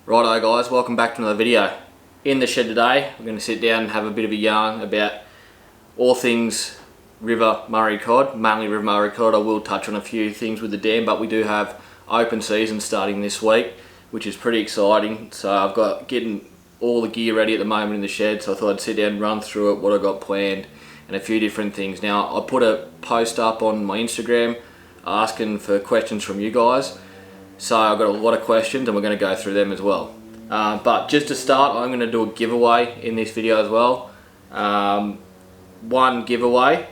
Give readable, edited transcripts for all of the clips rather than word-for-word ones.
Righto guys, welcome back to another video. In the shed today, we're going to sit down and have a bit of a yarn about all things River Murray Cod, mainly River Murray Cod. I will touch on a few things with the dam, but we do have open season starting this week, which is pretty exciting. So I've got getting all the gear ready at the moment in the shed, so I thought I'd sit down and run through it, what I got planned, and a few different things. Now, I put a post up on my Instagram asking for questions from you guys. So I've got a lot of questions and we're going to go through them as well. But just to start, I'm going to do a giveaway in this video as well. One giveaway.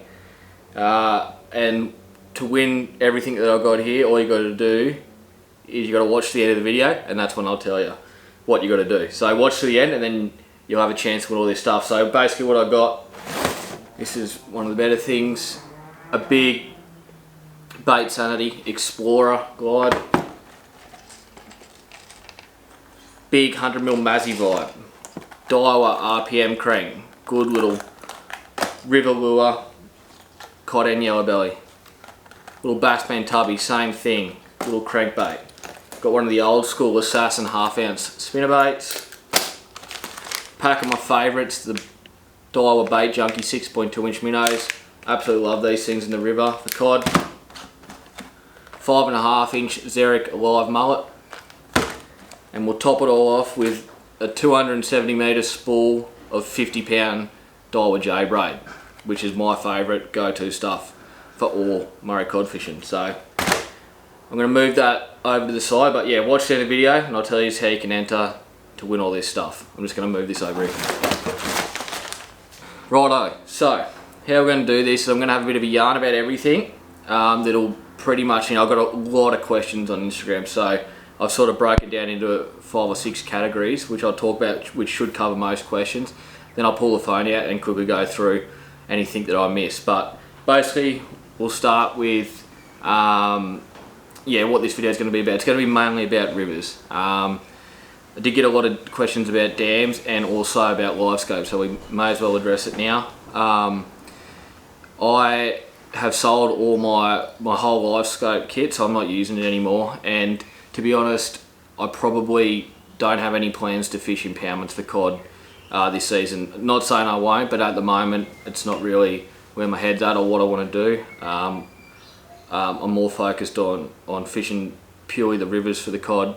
And to win everything that I've got here, all you got to do is you got to watch the end of the video, and that's when I'll tell you what you got to do. So watch to the end and then you'll have a chance to win all this stuff. So basically what I got, this is one of the better things, a big Bait Sanity Explorer glide. Big 100mm Mazzy vibe, Daiwa RPM crank, good little river lure, cod and yellow belly. Little bassman tubby, same thing, little crankbait. Got one of the old school Assassin half-ounce spinnerbaits. Pack of my favourites, the Daiwa Bait Junkie 6.2 inch minnows. Absolutely love these things in the river for cod. 5.5 inch Xeric live mullet. And we'll top it all off with a 270 metre spool of 50 pound Daiwa J braid, which is my favourite go-to stuff for all Murray cod fishing. So I'm going to move that over to the side, but yeah, watch the end of the video and I'll tell you how you can enter to win all this stuff. I'm just going to move this over here. Righto, so how we're going to do this is I'm going to have a bit of a yarn about everything. That'll pretty much, I've got a lot of questions on Instagram, so I've sort of broken it down into 5 or 6 categories, which I'll talk about, which should cover most questions. Then I'll pull the phone out and quickly go through anything that I missed. But basically, we'll start with, what this video is going to be about. It's going to be mainly about rivers. I did get a lot of questions about dams and also about live scope, so we may as well address it now. I have sold all my whole live scope kit, so I'm not using it anymore. And to be honest, I probably don't have any plans to fish impoundments for cod this season. Not saying I won't, but at the moment it's not really where my head's at or what I want to do. I'm more focused on fishing purely the rivers for the cod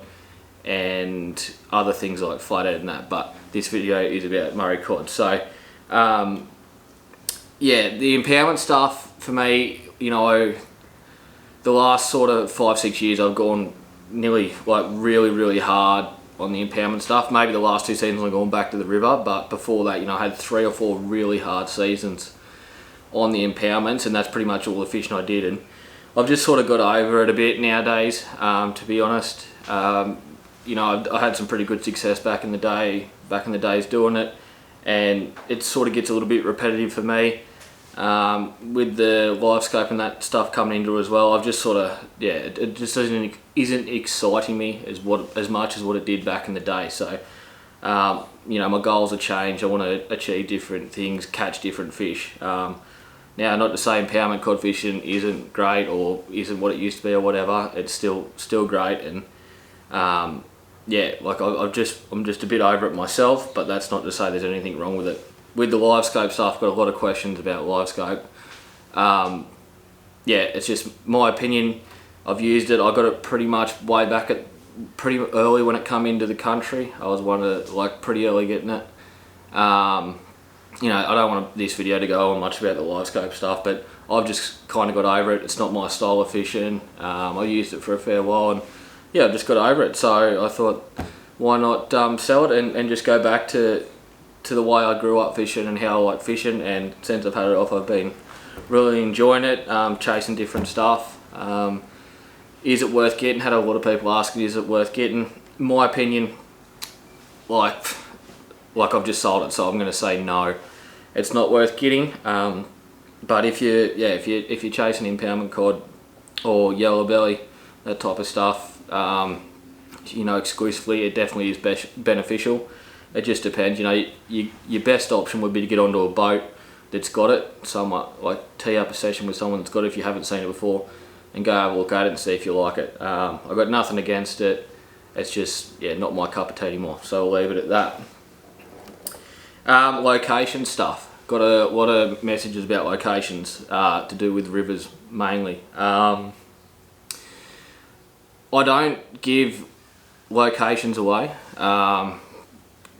and other things like flathead and that, but this video is about Murray cod. So the impoundment stuff for me, the last sort of 5-6 years I've gone nearly really hard on the impoundment stuff. Maybe the last 2 seasons I've gone back to the river, but before that, I had 3 or 4 really hard seasons on the impoundments, and that's pretty much all the fishing I did. And I've just sort of got over it a bit nowadays, to be honest. I had some pretty good success back in the days doing it, and it sort of gets a little bit repetitive for me. With the live scope and that stuff coming into it as well, I've just sort of, it just isn't exciting me as much as what it did back in the day. So, my goals have changed. I want to achieve different things, catch different fish. Now, not to say impoundment cod fishing isn't great or isn't what it used to be or whatever. It's still great, and I'm just a bit over it myself. But that's not to say there's anything wrong with it. With the live scope stuff, I've got a lot of questions about live scope. It's just my opinion. I've used it. I got it pretty much way back at pretty early when it come into the country. I was one of pretty early getting it. I don't want this video to go on much about the live scope stuff, but I've just kind of got over it. It's not my style of fishing. I used it for a fair while, and I've just got over it. So I thought, why not sell it and just go back to the way I grew up fishing and how I like fishing. And since I've had it off, I've been really enjoying it, chasing different stuff. Is it worth getting? Had a lot of people asking, is it worth getting? My opinion, like I've just sold it, so I'm going to say no, it's not worth getting. But if you're chasing impoundment cod or yellow belly, that type of stuff, exclusively, it definitely is beneficial. It just depends. Your best option would be to get onto a boat that's got it, somewhat like tee up a session with someone that's got it if you haven't seen it before, and go have a look at it and see if you like it. I've got nothing against it. it's just, yeah, not my cup of tea anymore. So I'll leave it at that. Location stuff. Got a lot of messages about locations to do with rivers mainly. I don't give locations away.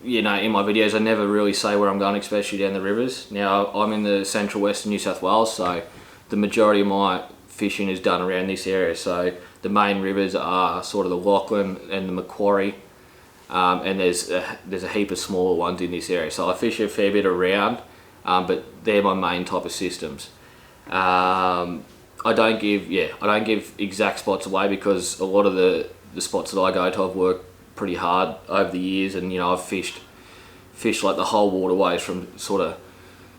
You know, in my videos I never really say where I'm going, especially down the rivers. Now, I'm in the central western New South Wales, so the majority of my fishing is done around this area. So the main rivers are sort of the Lachlan and the Macquarie, and there's a heap of smaller ones in this area. So I fish a fair bit around, but they're my main type of systems. I don't give exact spots away, because a lot of the spots that I go to, I've worked pretty hard over the years, and you know, I've fished like the whole waterways from sort of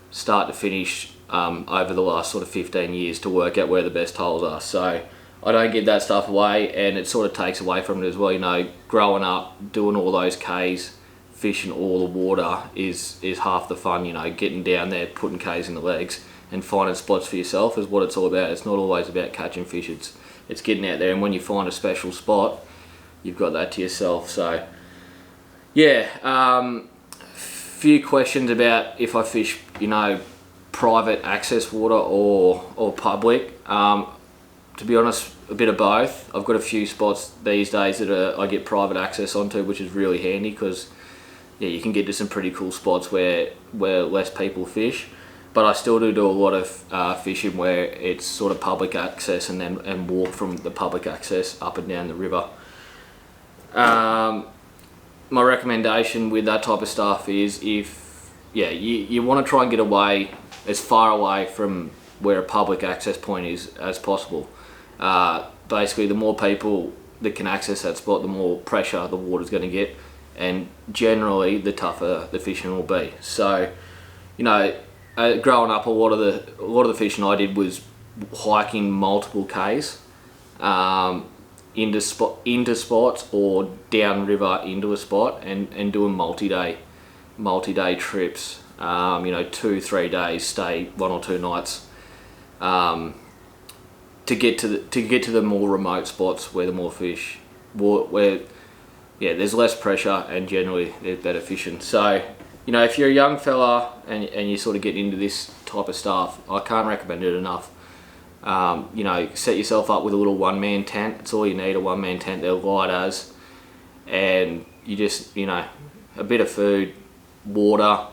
start to finish over the last sort of 15 years to work out where the best holes are. So I don't give that stuff away, and it sort of takes away from it as well. You know, growing up doing all those Ks, fishing all the water is half the fun. You know, getting down there, putting Ks in the legs and finding spots for yourself is what it's all about. It's not always about catching fish, it's getting out there, and when you find a special spot, you've got that to yourself. So yeah, few questions about if I fish, you know, private access water or public. To be honest, a bit of both. I've got a few spots these days that I get private access onto, which is really handy, because yeah, you can get to some pretty cool spots where less people fish. But I still do a lot of fishing where it's sort of public access, and walk from the public access up and down the river. My recommendation with that type of stuff is, if you want to try and get away as far away from where a public access point is as possible. Basically, the more people that can access that spot, the more pressure the water's going to get, and generally the tougher the fishing will be. So, you know, growing up, a lot of the fishing I did was hiking multiple Ks into spots, or down river into a spot, and doing multi-day trips. You know, 2-3 days, stay 1 or 2 nights, to get to the more remote spots where the more fish, where there's less pressure, and generally there's better fishing. So, you know, if you're a young fella and you sort of get into this type of stuff, I can't recommend it enough. You know, set yourself up with a little one-man tent. That's all you need, a one-man tent. They're light as, and you just, you know, a bit of food, water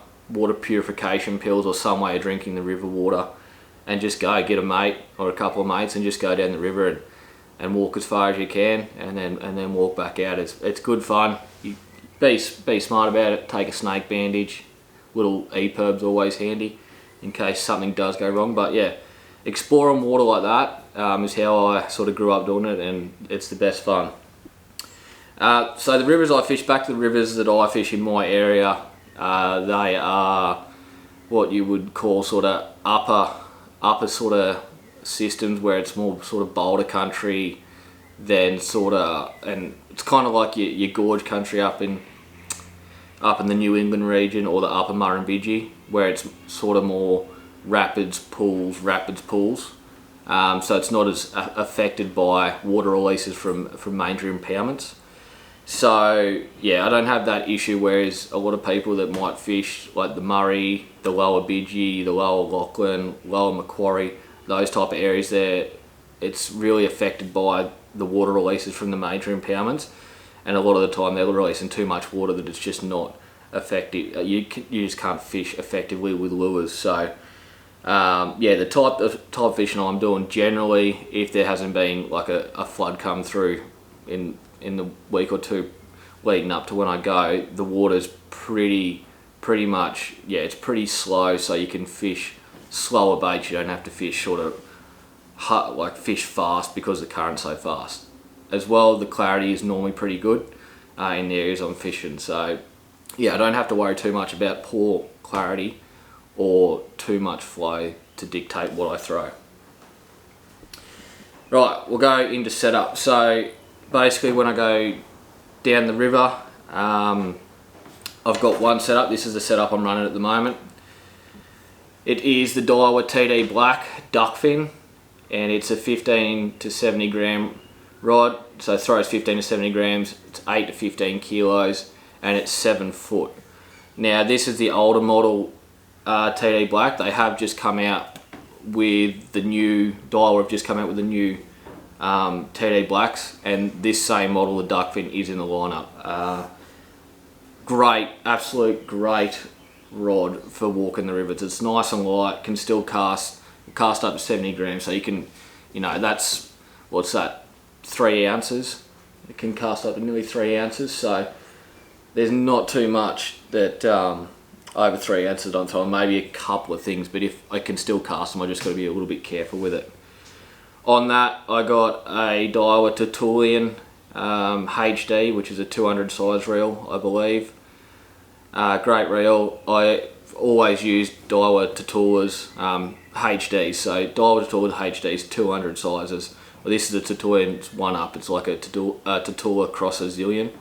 purification pills, or some way of drinking the river water, and just go get a mate or a couple of mates and just go down the river and walk as far as you can, and then walk back out. It's good fun. You be smart about it. Take a snake bandage. Little EPIRB's always handy in case something does go wrong. But yeah, exploring water like that is how I sort of grew up doing it, and it's the best fun. So the rivers I fish, back to the rivers that I fish in my area, they are what you would call sort of upper sort of systems, where it's more sort of boulder country than sort of, and it's kind of like your gorge country up in the New England region, or the upper Murrumbidgee, where it's sort of more rapids pools. So it's not as affected by water releases from major impoundments. So yeah, I don't have that issue, whereas a lot of people that might fish like the Murray, the lower Bidgee, the lower Lachlan, lower Macquarie, those type of areas there, it's really affected by the water releases from the major impoundments, and a lot of the time they're releasing too much water that it's just not effective. You just can't fish effectively with lures. So yeah, the type of fishing I'm doing generally, if there hasn't been like a flood come through in the week or two leading up to when I go, the water's pretty much, yeah, it's pretty slow, so you can fish slower baits. You don't have to fish sort of like fish fast, because the current's so fast. As well, the clarity is normally pretty good in the areas I'm fishing. So yeah, I don't have to worry too much about poor clarity or too much flow to dictate what I throw. Right, we'll go into setup. So basically, when I go down the river, I've got one setup. This is the setup I'm running at the moment. It is the Daiwa TD Black duckfin, and it's a 15 to 70 gram rod, so throws 15 to 70 grams, it's 8 to 15 kilos, and it's 7 foot. Now this is the older model TD Black. They have just come out with the new, Daiwa have just come out with the new TD Blacks, and this same model, the Duckfin, is in the lineup. Great, absolute great rod for walking the rivers. It's nice and light, can still cast up to 70 grams, so you can, you know, that's, what's that, 3 ounces. It can cast up to nearly 3 ounces, so there's not too much that over 3 ounces on time, maybe a couple of things, but if I can still cast them, I just got to be a little bit careful with it. On that, I got a Daiwa Tertullian HD, which is a 200 size reel, I believe. Great reel. I always use Daiwa Tertulias HD, so Daiwa Tertulia HD's 200 sizes. Well, this is a Tertullian, it's one up, it's like a Tertulia cross a zillion.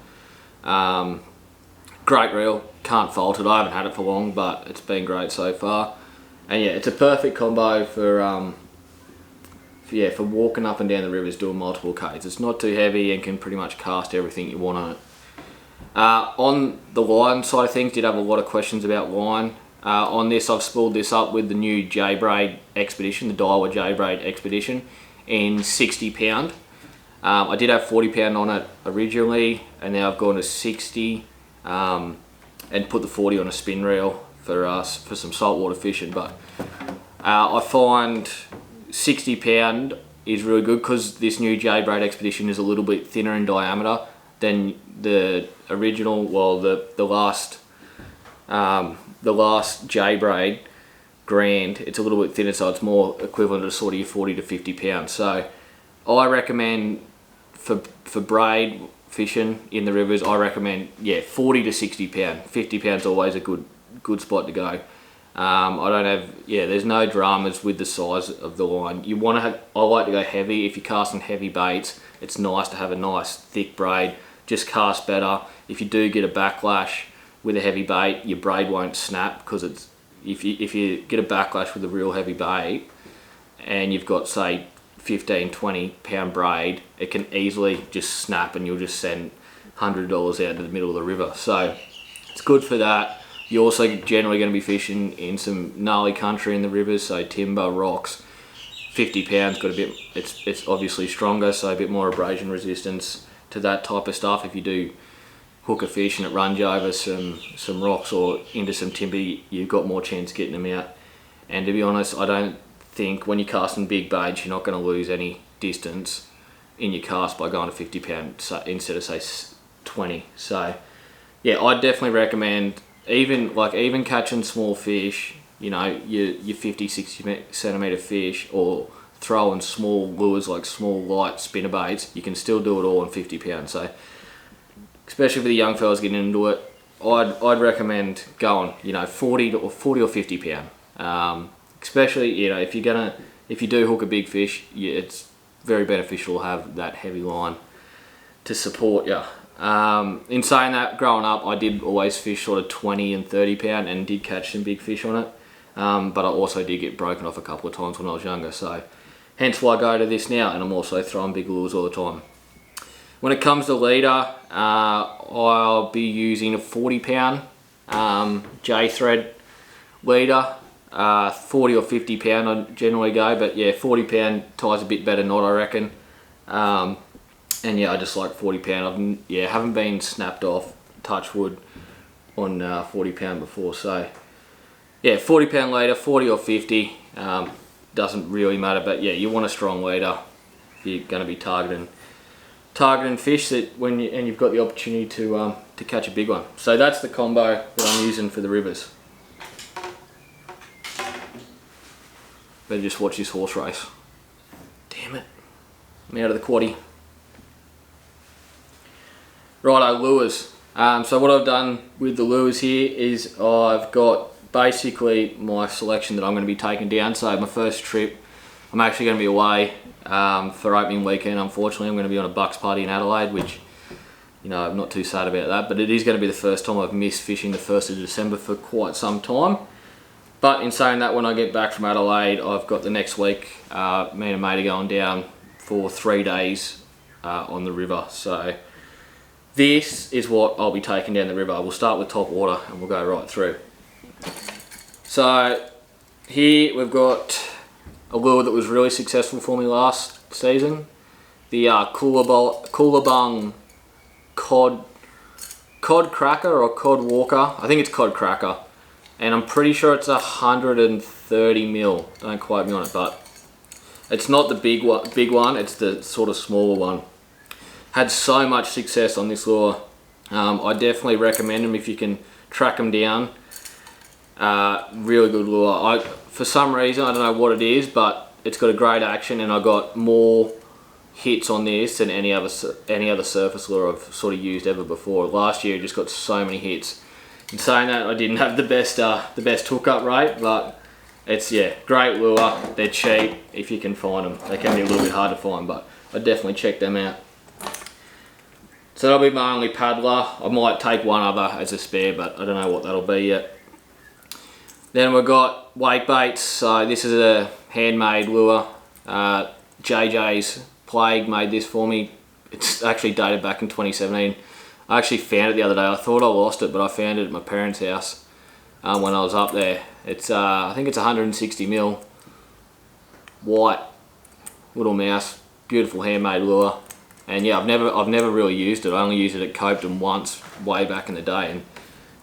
Great reel, can't fault it. I haven't had it for long, but it's been great so far. And yeah, it's a perfect combo for walking up and down the rivers doing multiple Ks. It's not too heavy and can pretty much cast everything you want on it. On the line side of things, did have a lot of questions about line. On this, I've spooled this up with the new J-Braid Expedition, the Daiwa J-Braid Expedition, in 60 pound. I did have 40 pound on it originally, and now I've gone to 60 and put the 40 on a spin reel for some saltwater fishing. But I find 60 pound is really good because this new J-Braid Expedition is a little bit thinner in diameter than the original, well, the last J-Braid Grand. It's a little bit thinner, so it's more equivalent to sort of your 40 to 50 pounds. So I recommend for braid fishing in the rivers, I recommend 40 to 60 pound. 50 pounds always a good spot to go. I don't have, there's no dramas with the size of the line. You want to have, I like to go heavy. If you're casting heavy baits, it's nice to have a nice thick braid, just cast better. If you do get a backlash with a heavy bait, your braid won't snap, because it's, if you get a backlash with a real heavy bait and you've got, say, 15, 20 pound braid, it can easily just snap and you'll just send $100 out into the middle of the river. So it's good for that. You're also generally going to be fishing in some gnarly country in the rivers, so timber, rocks. 50 pounds got a bit, it's obviously stronger, so a bit more abrasion resistance to that type of stuff. If you do hook a fish and it runs you over some rocks or into some timber, you've got more chance of getting them out. And to be honest, I don't think when you're casting big baits, you're not going to lose any distance in your cast by going to 50 pound instead of, say, 20. So yeah, I'd definitely recommend, even catching small fish, you know, your 50, 60 centimetre fish, or throwing small lures like small light spinnerbaits, you can still do it all on 50 pounds. So especially for the young fellas getting into it, I'd recommend going, you know, 40 or 50 pound. Especially, you know, if you do hook a big fish, it's very beneficial to have that heavy line to support you. In saying that, growing up, I did always fish sort of 20 and 30 pound and did catch some big fish on it. But I also did get broken off a couple of times when I was younger, so hence why I go to this now, and I'm also throwing big lures all the time. When it comes to leader, I'll be using a 40 pound J-thread leader. 40 or 50 pound I generally go, but yeah, 40 pound ties a bit better knot, I reckon. And yeah, I just like 40 pound. Haven't been snapped off, touch wood, on 40 pound before. So yeah, 40 pound leader, 40 or 50, doesn't really matter. But yeah, you want a strong leader if you're going to be targeting fish and you've got the opportunity to catch a big one. So that's the combo that I'm using for the rivers. Better just watch this horse race. Damn it. I'm out of the quaddie. Righto, lures. So what I've done with the lures here is I've got basically my selection that I'm going to be taking down. So my first trip, I'm actually going to be away for opening weekend. Unfortunately, I'm going to be on a Bucks party in Adelaide, which, you know, I'm not too sad about that. But it is going to be the first time I've missed fishing the 1st of December for quite some time. But in saying that, when I get back from Adelaide, I've got the next week, me and a mate are going down for 3 days on the river. So this is what I'll be taking down the river. We'll start with top water and we'll go right through. So here we've got a lure that was really successful for me last season. The Coolabung Cod Cracker or Cod Walker. I think it's Cod Cracker. And I'm pretty sure it's 130 mil. Don't quote me on it, but it's not the big one. It's the sort of smaller one. Had so much success on this lure. I definitely recommend them if you can track them down. Really good lure. For some reason, I don't know what it is, but it's got a great action, and I got more hits on this than any other surface lure I've sort of used ever before. Last year, I just got so many hits. In saying that, I didn't have the best hookup rate, but it's great lure. They're cheap if you can find them. They can be a little bit hard to find, but I definitely check them out. So that'll be my only paddler. I might take one other as a spare, but I don't know what that'll be yet. Then we've got wake baits. So this is a handmade lure. JJ's Plague made this for me. It's actually dated back in 2017. I actually found it the other day. I thought I lost it, but I found it at my parents' house when I was up there. It's I think it's 160 mil, white, little mouse, beautiful handmade lure. And yeah, I've never really used it. I only used it at Copeton once, way back in the day, and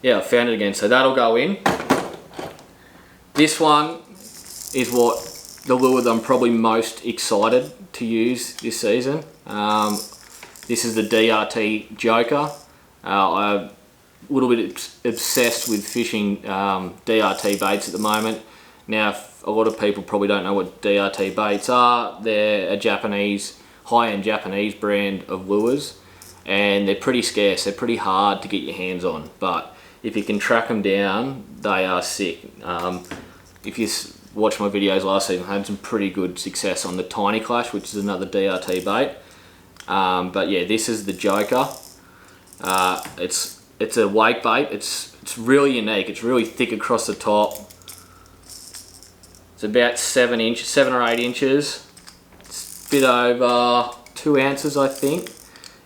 yeah, I found it again. So that'll go in. This one is the lure that I'm probably most excited to use this season. This is the DRT Joker. I'm a little bit obsessed with fishing DRT baits at the moment. Now, a lot of people probably don't know what DRT baits are. They're a high-end Japanese brand of lures, and they're pretty scarce. They're pretty hard to get your hands on, but if you can track them down, they are sick. If you watched my videos last season, I had some pretty good success on the Tiny Clash, which is another DRT bait. But yeah, this is the Joker. It's a wake bait. It's really unique. It's really thick across the top. It's about 7 or 8 inches. It's a bit over 2 ounces, I think.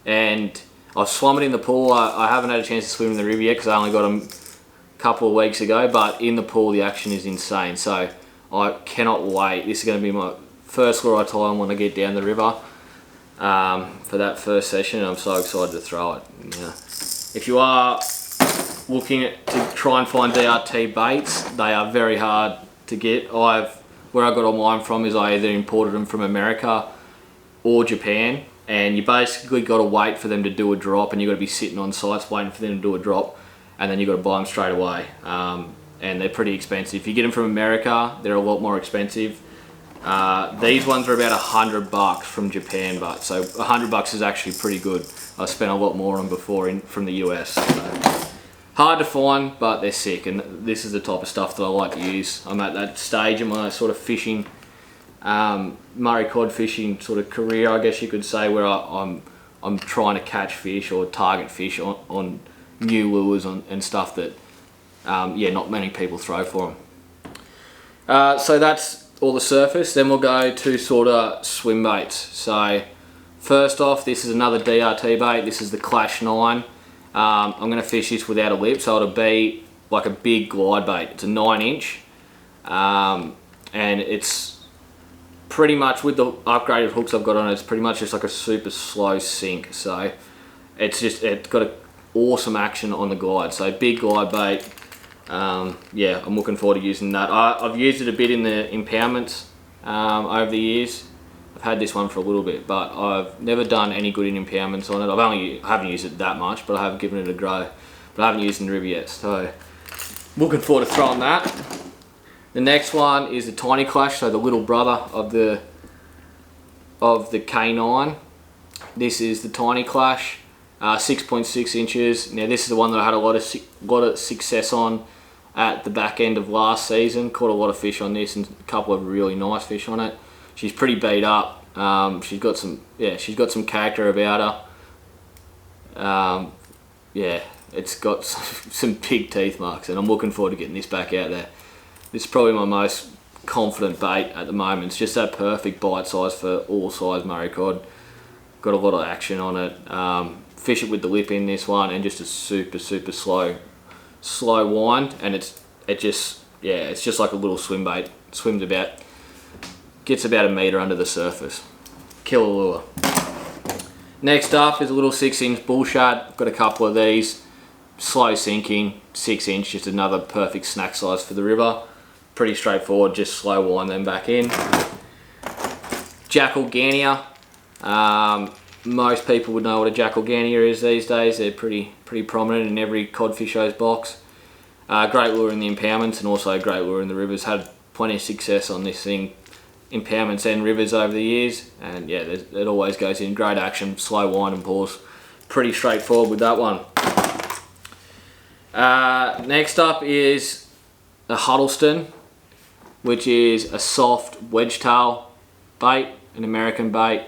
And I've swum it in the pool. I haven't had a chance to swim in the river yet because I only got them a couple of weeks ago. But in the pool, the action is insane. So I cannot wait. This is going to be my first lure I tie on when I get down the river. For that first session, I'm so excited to throw it. Yeah. If you are looking to try and find DRT baits, they are very hard to get. Where I got all mine from is I either imported them from America or Japan, and you basically got to wait for them to do a drop, and you got to be sitting on sites waiting for them to do a drop, and then you got to buy them straight away. And they're pretty expensive. If you get them from America, they're a lot more expensive. These ones are about $100 from Japan, but so $100 is actually pretty good. I spent a lot more on them before from the US. So hard to find, but they're sick, and this is the type of stuff that I like to use. I'm at that stage in my sort of fishing, Murray Cod fishing sort of career, I guess you could say, where I'm trying to catch fish or target fish on new lures and stuff that not many people throw for them. So that's all the surface. Then we'll go to sort of swim baits. So first off, this is another DRT bait. This is the Clash 9. I'm going to fish this without a lip, so it'll be like a big glide bait. It's a 9-inch, and it's pretty much, with the upgraded hooks I've got on it, it's pretty much just like a super slow sink. So it's got an awesome action on the glide. So big glide bait. Yeah, I'm looking forward to using that. I've used it a bit in the impoundments over the years. I've had this one for a little bit, but I've never done any good in impoundments on it. I haven't used it that much, but I have given it a go. But I haven't used it in the river yet, so looking forward to throwing that. The next one is the Tiny Clash, so the little brother of the K9. This is the Tiny Clash, 6.6 inches. Now this is the one that I had a lot of success on at the back end of last season. Caught a lot of fish on this and a couple of really nice fish on it. She's pretty beat up. She's got some character about her. Yeah, it's got some big teeth marks, and I'm looking forward to getting this back out there. This is probably my most confident bait at the moment. It's just that perfect bite size for all size Murray Cod. got a lot of action on it. Fish it with the lip in this one, and just a super slow wind, and it's just like a little swim bait. Swims about, gets about a metre under the surface. Killer lure. Next up is a little 6-inch bull shad. Got a couple of these. Slow sinking, 6-inch, just another perfect snack size for the river. Pretty straightforward, just slow wind them back in. Jakko Gania. Most people would know what a Jakko Gania is these days. They're pretty prominent in every codfish show's box. Great lure in the impoundments, and also great lure in the rivers. Had plenty of success on this thing, impoundments and rivers over the years, and yeah, it always goes in. Great action, slow wind and pause. Pretty straightforward with that one. Next up is a Huddleston, which is a soft wedge tail bait, an American bait.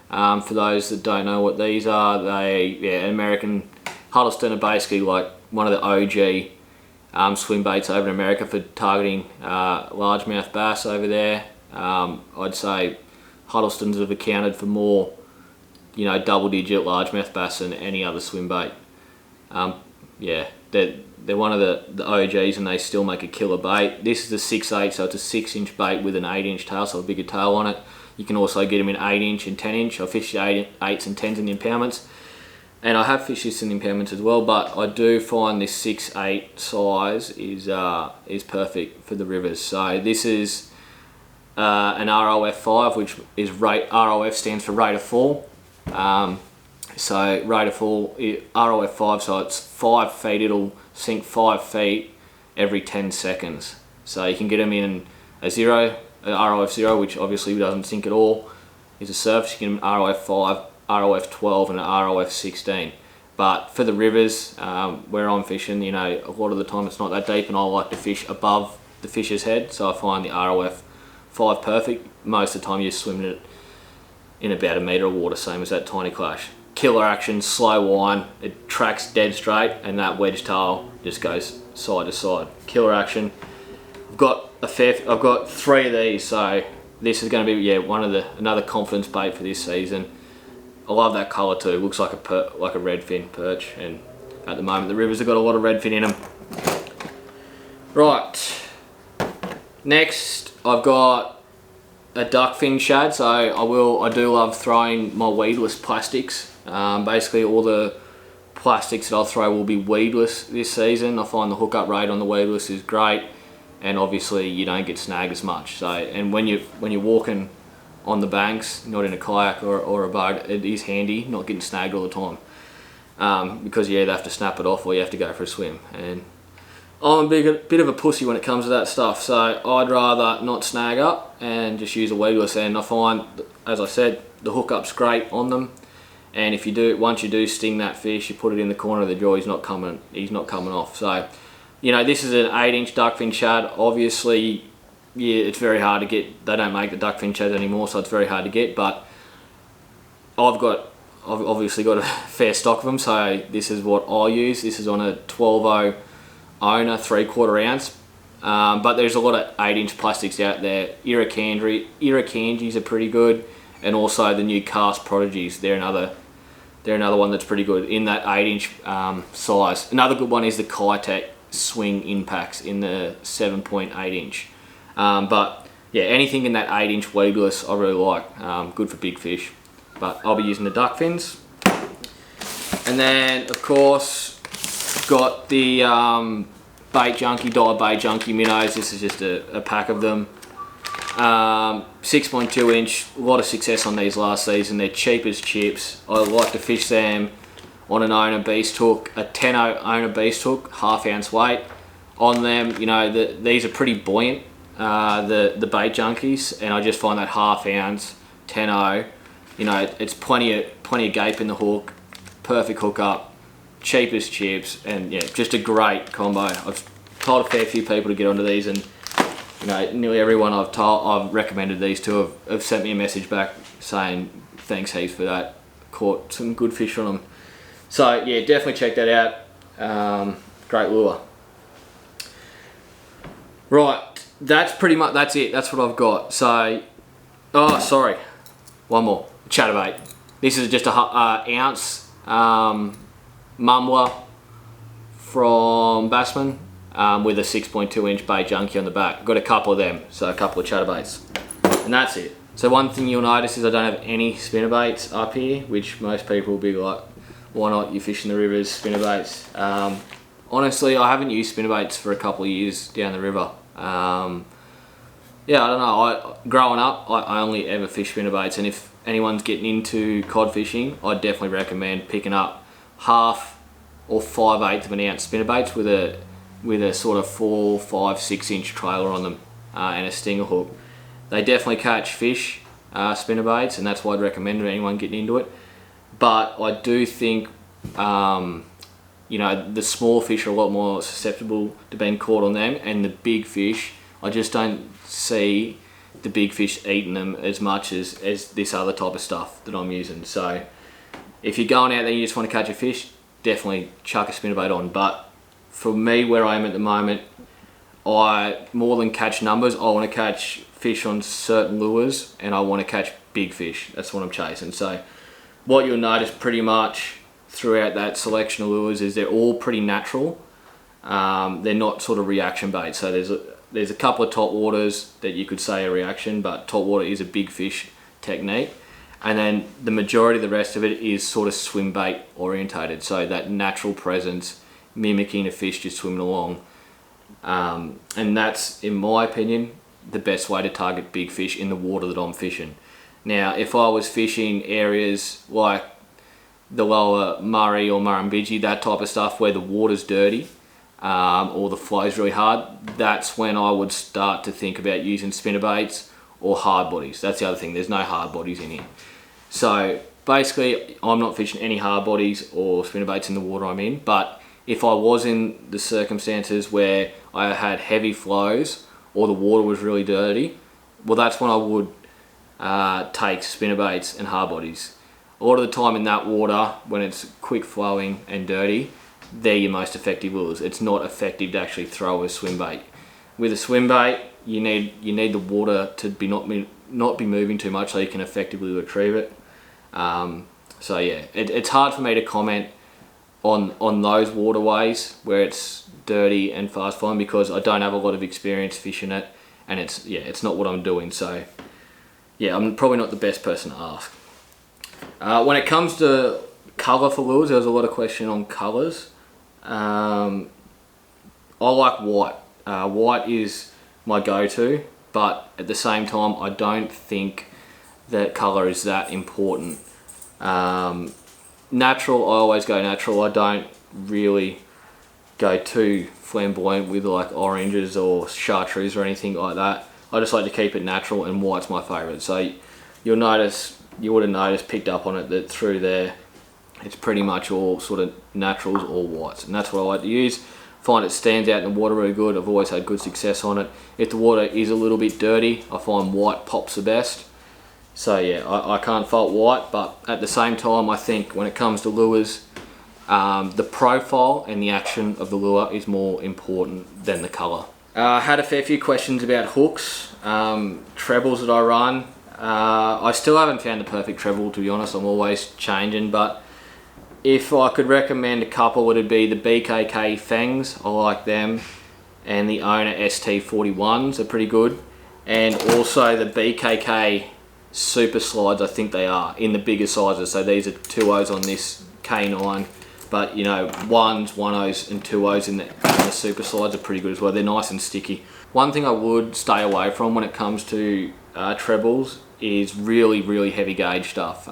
For those that don't know what these are, American Huddleston are basically like one of the OG swim baits over in America for targeting largemouth bass over there. I'd say Huddlestons have accounted for more, double-digit largemouth bass than any other swim bait. They're one of the OGs, and they still make a killer bait. This is a 6/8, so it's a 6-inch bait with an 8-inch tail, so a bigger tail on it. You can also get them in 8-inch and 10-inch. I fish the 8s and 10s in the impoundments, and I have fished this in the impoundments as well. But I do find this 6/8 size is perfect for the rivers. So this is an ROF5, which is ROF stands for rate of fall. So rate of fall, ROF5, so it's 5 feet. It'll sink 5 feet every 10 seconds. So you can get them in a ROF0, which obviously doesn't sink at all, is a surface. You can get them ROF5, ROF12 and an ROF16. But for the rivers, where I'm fishing, a lot of the time it's not that deep, and I like to fish above the fish's head, so I find the ROF5 perfect. Most of the time you're swimming it in about a metre of water, same as that Tiny Clash. Killer action, slow wind, it tracks dead straight, and that wedge tail just goes side to side. Killer action. I've got 3 of these, so this is going to be another confidence bait for this season. I love that colour too. It looks like a redfin perch, and at the moment the rivers have got a lot of redfin in them. Right, next I've got a duckfin shad. So I do love throwing my weedless plastics. Basically all the plastics that I'll throw will be weedless this season. I find the hookup rate on the weedless is great, and obviously you don't get snagged as much. So, and when you're walking on the banks, not in a kayak or a boat, it is handy not getting snagged all the time, because you either have to snap it off or you have to go for a swim. And I'm a bit of a pussy when it comes to that stuff, so I'd rather not snag up and just use a weedless. And I find, as I said, the hookup's great on them. And if once you do sting that fish, you put it in the corner of the jaw, he's not coming off. So, this is an 8-inch duckfin shad. Obviously, it's very hard to get. They don't make the duckfin shads anymore, so it's very hard to get. But I've obviously got a fair stock of them, so this is what I use. This is on a 12-0 owner, 3/4 ounce. But there's a lot of 8-inch plastics out there. Irukandjis are pretty good, and also the new Cast Prodigies. They're another one that's pretty good in that 8-inch size. Another good one is the Kitech Swing Impacts in the 7.8-inch. But yeah, anything in that 8-inch weedless I really like. Good for big fish. But I'll be using the duck fins. And then of course got the Bait Junkie, Dollar Bait Junkie minnows. This is just a pack of them. 6.2 inch, a lot of success on these last season. They're cheap as chips. I like to fish them on an owner beast hook, a 10-0 owner beast hook, 1/2 ounce weight on them. These are pretty buoyant, the Bait Junkies, and I just find that 1/2 ounce 10-0, it's plenty of gape in the hook, perfect hookup, cheap as chips, and yeah, just a great combo. I've told a fair few people to get onto these, and nearly everyone I've recommended these to have sent me a message back saying thanks heaps for that. Caught some good fish on them. So yeah, definitely check that out. Great lure. Right, that's it. That's what I've got. So, oh sorry, one more. Chatterbait. This is just a ounce mumbler from Bassman with a 6.2 inch bait junkie on the back. Got a couple of them, so a couple of chatterbaits, and that's it. So one thing you'll notice is I don't have any spinnerbaits up here, which most people will be like, why not, you're fishing the rivers, spinnerbaits. Honestly, I haven't used spinnerbaits for a couple of years down the river. Yeah, I don't know, growing up, I only ever fish spinnerbaits, and if anyone's getting into cod fishing, I'd definitely recommend picking up 1/2 or 5/8 of an ounce spinnerbaits with a sort of 4, 5, 6 inch trailer on them and a stinger hook. They definitely catch fish, spinnerbaits, and that's why I'd recommend it to anyone getting into it. But I do think, you know, the small fish are a lot more susceptible to being caught on them, and the big fish, I just don't see the big fish eating them as much as this other type of stuff that I'm using. So if you're going out there and you just want to catch a fish, definitely chuck a spinnerbait on. But for me, where I am at the moment, I more than catch numbers, I want to catch fish on certain lures, and I want to catch big fish. That's what I'm chasing. So what you'll notice pretty much throughout that selection of lures is they're all pretty natural. They're not sort of reaction bait. So there's a couple of top waters that you could say are reaction, but top water is a big fish technique. And then the majority of the rest of it is sort of swim bait orientated. So that natural presence, mimicking a fish just swimming along. And that's, in my opinion, the best way to target big fish in the water that I'm fishing. Now, if I was fishing areas like the lower Murray or Murrumbidgee, that type of stuff where the water's dirty or the flow's really hard, that's when I would start to think about using spinnerbaits or hard bodies. That's the other thing, there's no hard bodies in here. So basically, I'm not fishing any hard bodies or spinnerbaits in the water I'm in, but if I was in the circumstances where I had heavy flows or the water was really dirty, well, that's when I would take spinnerbaits and hard bodies. A lot of the time in that water, when it's quick flowing and dirty, they're your most effective lures. It's not effective to actually throw a swim bait. With a swim bait, you need the water to not be moving too much so you can effectively retrieve it. So yeah, it's hard for me to comment on those waterways where it's dirty and fast flowing because I don't have a lot of experience fishing it, and it's not what I'm doing. So yeah, I'm probably not the best person to ask. When it comes to colour for lures, there was a lot of question on colours. I like white. White is my go-to, but at the same time, I don't think that colour is that important. Natural, I always go natural. I don't really go too flamboyant with like oranges or chartreuse or anything like that. I just like to keep it natural, and white's my favourite. So you would have noticed, picked up on it, that through there, it's pretty much all sort of naturals or whites, and that's what I like to use. Find it stands out in the water really good. I've always had good success on it. If the water is a little bit dirty, I find white pops the best. So yeah, I can't fault white, but at the same time, I think when it comes to lures, the profile and the action of the lure is more important than the colour. I had a fair few questions about hooks, trebles that I run. I still haven't found the perfect treble, to be honest. I'm always changing, but if I could recommend a couple, it'd be the BKK Fangs. I like them, and the Owner ST41s are pretty good, and also the BKK Super Slides. I think they are in the bigger sizes. So these are 2.0s on this K9, but you know, 1s, 1.0s and 2.0s in the Super Slides are pretty good as well. They're nice and sticky. One thing I would stay away from when it comes to trebles is really heavy gauge stuff.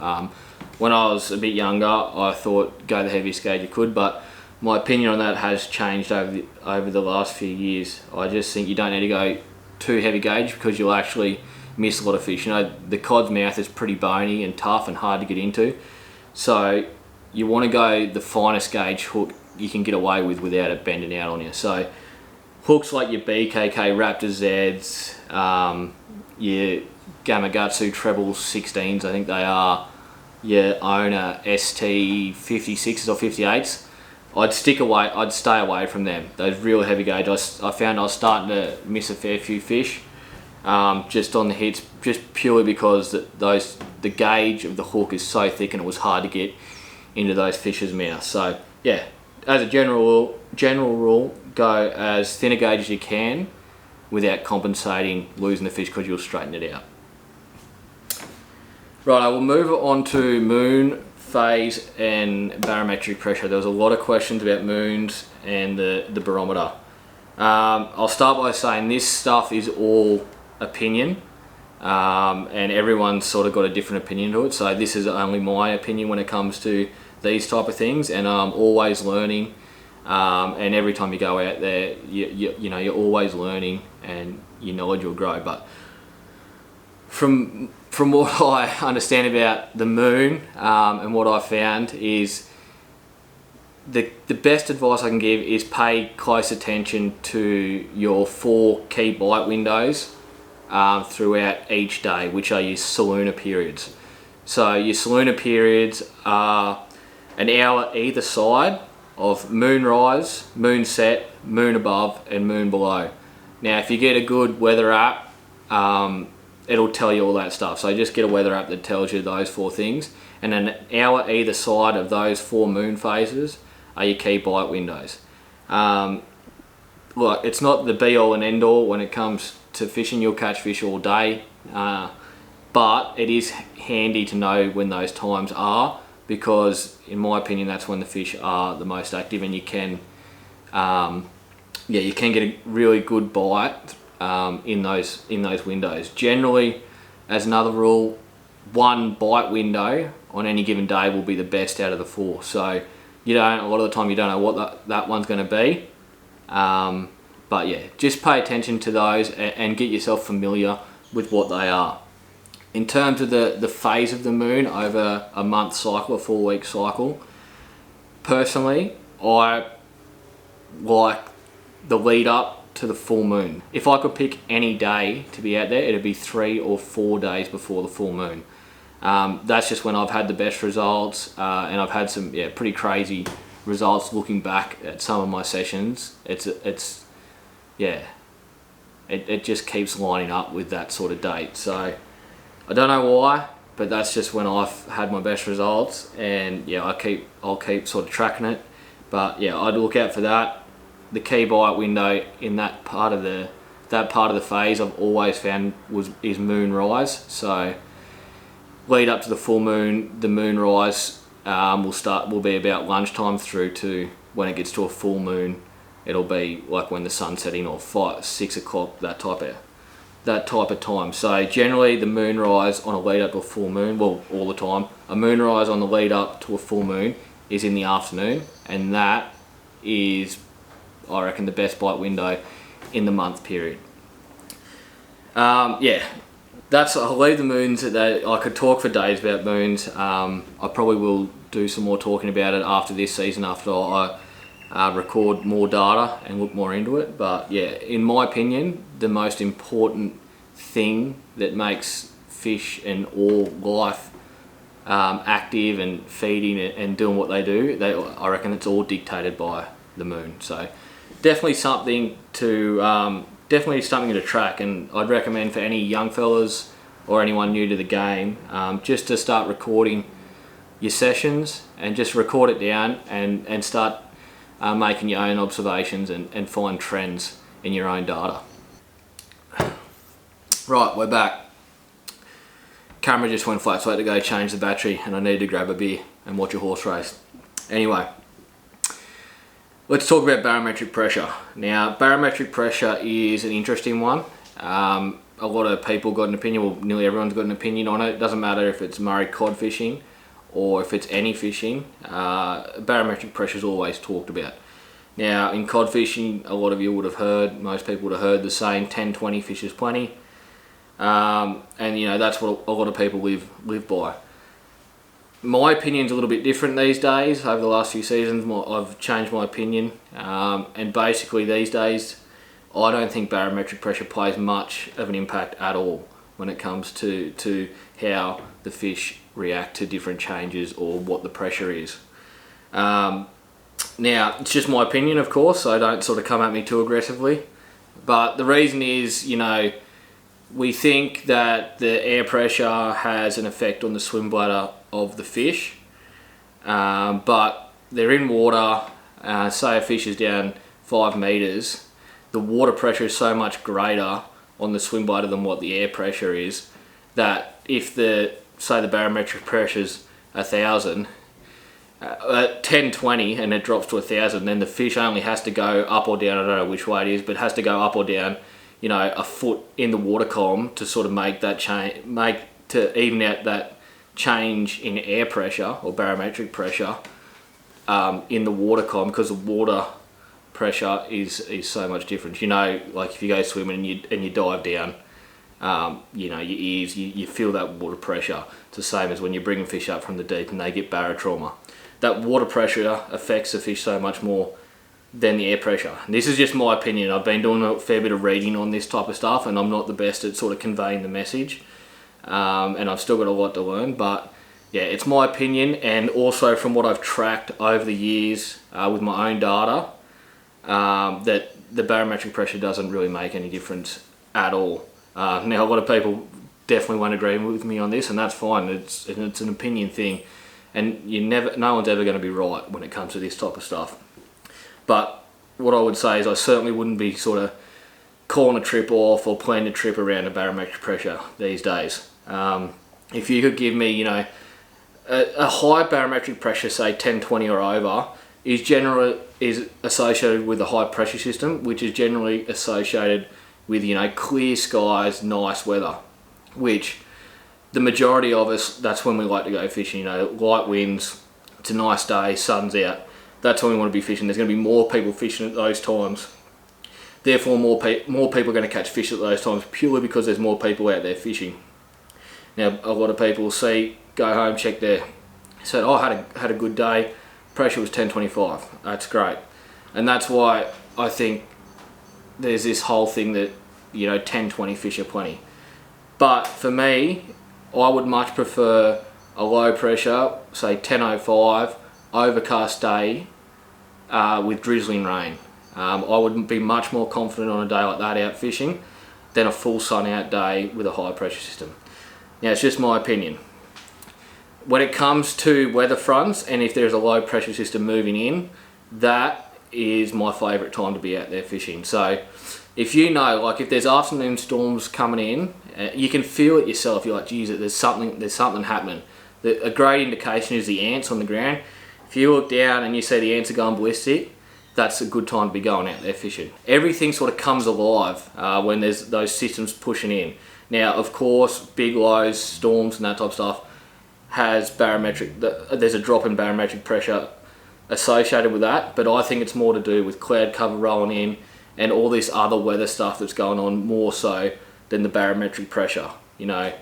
When I was a bit younger, I thought go the heaviest gauge you could, but my opinion on that has changed over the last few years. I just think you don't need to go too heavy gauge because you'll actually miss a lot of fish. You know, the cod's mouth is pretty bony and tough and hard to get into, so you want to go the finest gauge hook you can get away with without it bending out on you. So hooks like your BKK Raptor Zs, your Gamakatsu treble 16s, I think they are, your Owner ST56s or 58s, I'd stay away from them. Those real heavy gauge, I found I was starting to miss a fair few fish. just on the hits, just purely because the gauge of the hook is so thick and it was hard to get into those fish's mouths. So yeah, as a general rule, go as thin a gauge as you can without compensating losing the fish, because you'll straighten it out. Right, I will move on to moon, phase and barometric pressure. There was a lot of questions about moons and the barometer. I'll start by saying this stuff is all opinion, and everyone's sort of got a different opinion to it. So this is only my opinion when it comes to these type of things, and I'm always learning. And every time you go out there, you know, you're always learning, and your knowledge will grow. But from what I understand about the moon, and what I found is the best advice I can give is pay close attention to your 4 key bite windows throughout each day, which are your salooner periods. So your salooner periods are an hour either side of moon rise, moon set, moon above and moon below. Now if you get a good weather app, it'll tell you all that stuff. So just get a weather app that tells you those 4 things, and an hour either side of those 4 moon phases are your key bite windows. Look, it's not the be all and end all when it comes to fishing. You'll catch fish all day, but it is handy to know when those times are, because in my opinion that's when the fish are the most active, and you can you can get a really good bite in those windows. Generally, as another rule, 1 bite window on any given day will be the best out of the 4. So a lot of the time you don't know what that one's going to be, but yeah, just pay attention to those and get yourself familiar with what they are. In terms of the phase of the moon over a month cycle, a 4-week cycle, personally I like the lead up to the full moon. If I could pick any day to be out there, it'd be 3 or 4 days before the full moon. That's just when I've had the best results, and I've had some pretty crazy results looking back at some of my sessions. It just keeps lining up with that sort of date. So I don't know why, but that's just when I've had my best results, and I'll keep sort of tracking it. But yeah, I'd look out for that. The key bite window in that part of the phase I've always found is moon rise. So lead up to the full moon, the moon rise will be about lunchtime through to when it gets to a full moon. It'll be like when the sun's setting, or 5, 6 o'clock, that type of time. So generally the moon rise on a lead up to a full moon, well, all the time, a moon rise on the lead up to a full moon is in the afternoon, and that is, I reckon, the best bite window in the month period. I'll leave the moons at that. I could talk for days about moons. I probably will do some more talking about it after this season, after I record more data and look more into it. But yeah, in my opinion, the most important thing that makes fish and all life active and feeding and doing what they do, I reckon it's all dictated by the moon. So definitely something to track, and I'd recommend for any young fellas or anyone new to the game, just to start recording your sessions and just record it down and start making your own observations and find trends in your own data. Right, we're back. Camera just went flat, so I had to go change the battery, and I needed to grab a beer and watch a horse race. Anyway, let's talk about barometric pressure. Now, barometric pressure is an interesting one. A lot of people got an opinion, well, nearly everyone's got an opinion on it. It doesn't matter if it's Murray Cod fishing or if it's any fishing. Barometric pressure is always talked about. Now, in cod fishing, a lot of you would have heard, most people would have heard the saying 10-20 fish is plenty. And that's what a lot of people live by. My opinion's a little bit different these days. Over the last few seasons, I've changed my opinion, and basically these days I don't think barometric pressure plays much of an impact at all when it comes to how the fish react to different changes or what the pressure is. Now, it's just my opinion, of course, so don't sort of come at me too aggressively, but the reason is, we think that the air pressure has an effect on the swim bladder of the fish, but they're in water. Say a fish is down 5 meters, the water pressure is so much greater on the swim bladder than what the air pressure is, that if say the barometric pressure's 1,000, at 1020 and it drops to 1,000, then the fish only has to go up or down, I don't know which way it is, but has to go up or down, you know, a foot in the water column to sort of make that change, to even out that change in air pressure or barometric pressure in the water column, because the water pressure is so much different. You know, like if you go swimming and you dive down, you know, your ears, you feel that water pressure. It's the same as when you're bringing fish up from the deep and they get barotrauma. That water pressure affects the fish so much more than the air pressure. And this is just my opinion. I've been doing a fair bit of reading on this type of stuff, and I'm not the best at sort of conveying the message. And I've still got a lot to learn, but yeah, it's my opinion, and also from what I've tracked over the years with my own data, that the barometric pressure doesn't really make any difference at all. Now, a lot of people definitely won't agree with me on this, and that's fine. It's an opinion thing, and no one's ever going to be right when it comes to this type of stuff. But what I would say is I certainly wouldn't be sort of calling a trip off or planning a trip around a barometric pressure these days. If you could give me, you know, a high barometric pressure, say 1020 or over, is associated with a high pressure system, which is generally associated with, you know, clear skies, nice weather, which the majority of us, that's when we like to go fishing. You know, light winds, it's a nice day, sun's out, that's when we want to be fishing. There's going to be more people fishing at those times. Therefore, more people are going to catch fish at those times, purely because there's more people out there fishing. Now, a lot of people go home, check said, oh, I had a good day, pressure was 1025, that's great. And that's why I think there's this whole thing that, you know, 1020 fish are plenty. But for me, I would much prefer a low pressure, say 1005, overcast day with drizzling rain. I would be much more confident on a day like that out fishing than a full sun out day with a high pressure system. Now, it's just my opinion. When it comes to weather fronts, and if there's a low pressure system moving in, that is my favourite time to be out there fishing. So if you know, like if there's afternoon storms coming in, you can feel it yourself. You're like, geez, there's something happening. A great indication is the ants on the ground. If you look down and you see the ants are going ballistic, that's a good time to be going out there fishing. Everything sort of comes alive when there's those systems pushing in. Now, of course, big lows, storms and that type of stuff has there's a drop in barometric pressure associated with that, but I think it's more to do with cloud cover rolling in and all this other weather stuff that's going on more so than the barometric pressure. You know,